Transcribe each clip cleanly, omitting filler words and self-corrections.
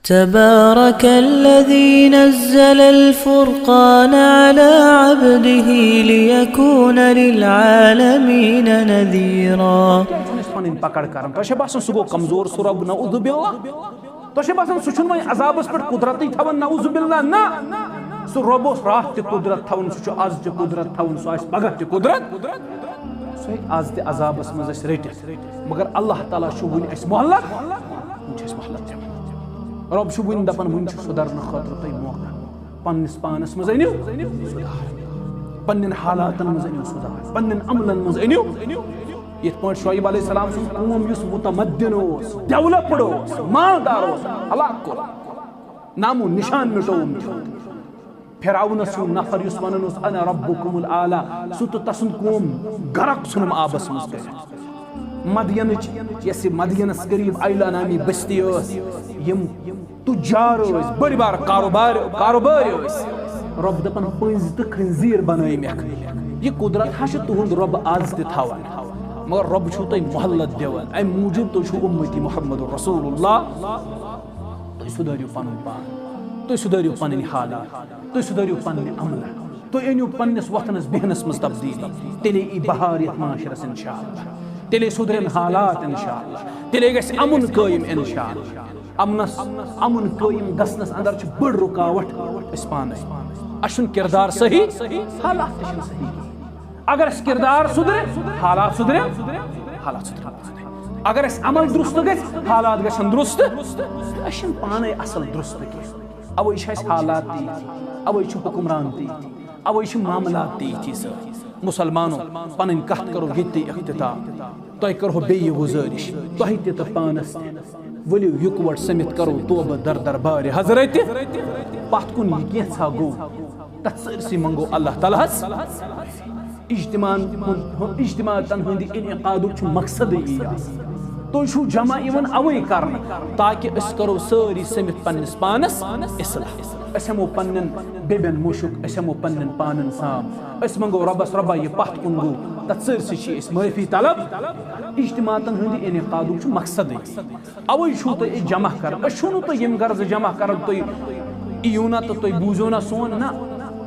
تبارك الذي نزل الفرقان على عبده ليكون للعالمين نذيرا पकड़ कर तो बसान सह गो कमजोर सह रब नऊज़ बिल्लाह तो बसान सह वो अजाबस पे कुदरत थवन नऊज़ बिल्लाह ना सह रब रात त कुदरत थवन सह आज त कुदरत थवन सह पगह त कुदरत सह आज त अजाबस मज रट मगर अल्लाह ताला वन मोहलत मोहलत रब वन दपान वन सुधरन खतर तुम मौका पन्निस पानस मज अनियो पन्न हालातन मज अनियो सुधार पन्न अमलन मज अनियो ये शुएब अलैहिस्सलाम सुन कौम युस मुतमद्दिन डेवलप्ड मालदार हलाक को नामो निशान मिटोम फिरौन सु नफर युस वनन अना रब्बुकुमुल आला सु तो तसन कौम गरक सुनम आबस मज मदियन यस मदियनस करीब आइला नामी बस्ती यम तुजार बड़ी बार कारोबार रब दपन पंज तो खंजीर बनाई मेख ये कुदरत हा तुहद रब आज तवन मगर रब छो तुम मोहलत दिवान अम मूजूब तुम उम्मती मोहम्मद रसूलुल्लाह तुम सुधारियो पन पान तुम सुधारियो पन हालात तुम सुधारियो पन अमल तुम अनियो पन्नस वतनस बेहनस मज तब्दीली तेले ई बहार यथ माशरस इंशाअल्लाह तेले सुधरन हालात इंशाअल्लाह तेले गस अमन कायम इंशाअल्लाह अमन कायम गसनस अंदर छ बड़ रुकावट इस पान अशुन किरदार सही हालात सही अगर इस किरदार सुधरे हालात सुधरे अगर इस अमल दुरुस्त गए हालात गन दुरुस्त अशन पाने असल दुरुस्त कह अवे हालात ती अवे हुक्मरान ती अवे मामलात ती मुसलमानों पन कत करो ये इख्तिताम तुम करो बे गुजारिश तुह तो पानस वलियो युकवट समित करो तोब दर दरबार हजरत पत कुन यह गो तथ सरसी मंगो अल्लाह ताला इज्तिमातन हंद इनकादुक मकसद तुम जमा अवे कर ताकि करो सारी समित पन्नस पानस इस्लाह हमो पन्न बेबन मुशुक हमो पन्न पानन साम मंगो रबस रबा यह पत कुन गो तथ सरसी माफी तलब इज्तिमातन हंद इनकादुक मकसद अवे तुम जमा कर तो यम गर्ज जमा कर तुम इो ना तो तुम बूझो ना सोन ना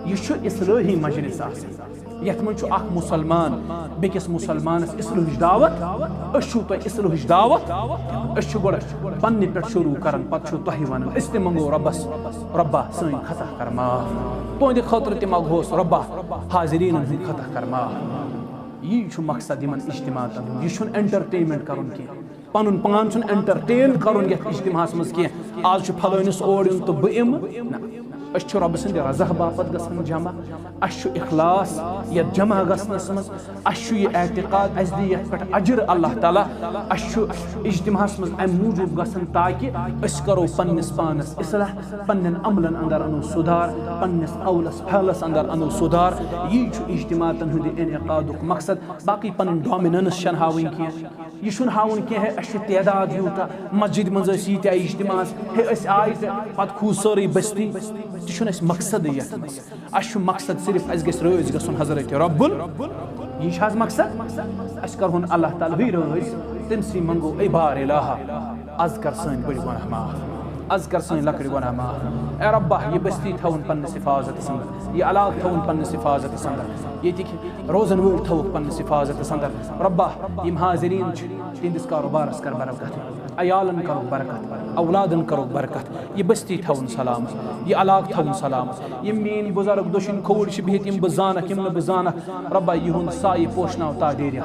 यह इस्लाही मजलिस यथ मन मुसलमान बेकिस मुसलमानस इस्लाहिश दावत तुम इस्लाहिश दावत गोड़ पन्ने पे शुरू कर पे तुह वन मंगो रबस रब्बा सन खता कर माफ तुंद खतर तगोस रब्बा हाजरीन खता कर माफ यह मकसद इन इज्तिमातन यह एंटरटेनमेंट कर पन पान एंटरटेन कर इज्तिमास मज कह आज फलानिस ओर तो बह रब सद रजा बापत गसन जमा इखलास ये जमा गसनस मज यह एतिकाद दी ये पे अजर अल्लाह ताला इज्तिमास मज अम मूजूब गसन ताकि करो पन्नस पानस इस्लाह पन्न अमलन अंदर अनो सुधार पन्नस अवलस फहलस अंदर अनो सुधार यह इज्तिमातन हंद इनकादुक मकसद बाकी पन डोमिनेंस हावन कह यह हावन कह तदाद यूता मस्जिद मज इज्तिमास आय पे खू सारी बस्ती यह मकसद ये मकसद सिर्फ रोज गन हजरत रब्बुल यह मकसद कर अल्लाह ताला रोज तमसी मंगो ए बार इलाहा अज कर सन बड़ गुनाह माफ अज कर सन लकड़ गुनाह माफ ए रब्बा यह बस्ती थवन पन्नस हिफाजत संदर यह अलाक थवन पन्नस हिफाजत संदर ये रोजन वोल थवक पन्नस हिफाजत संदर रब्बा यम हाजिरीन तिंदिस कारोबारस कर बरकत अयालन करो बरकत औलादन करो बरकत यह बस्ती थवन सलामत यह अलाक थवन सलामत यम मेन बुजुर्ग दोशिन खोड़ बिहित यम बह जानक यम न बह जानक रब्बा यहुंद साय पोशनाव तादेर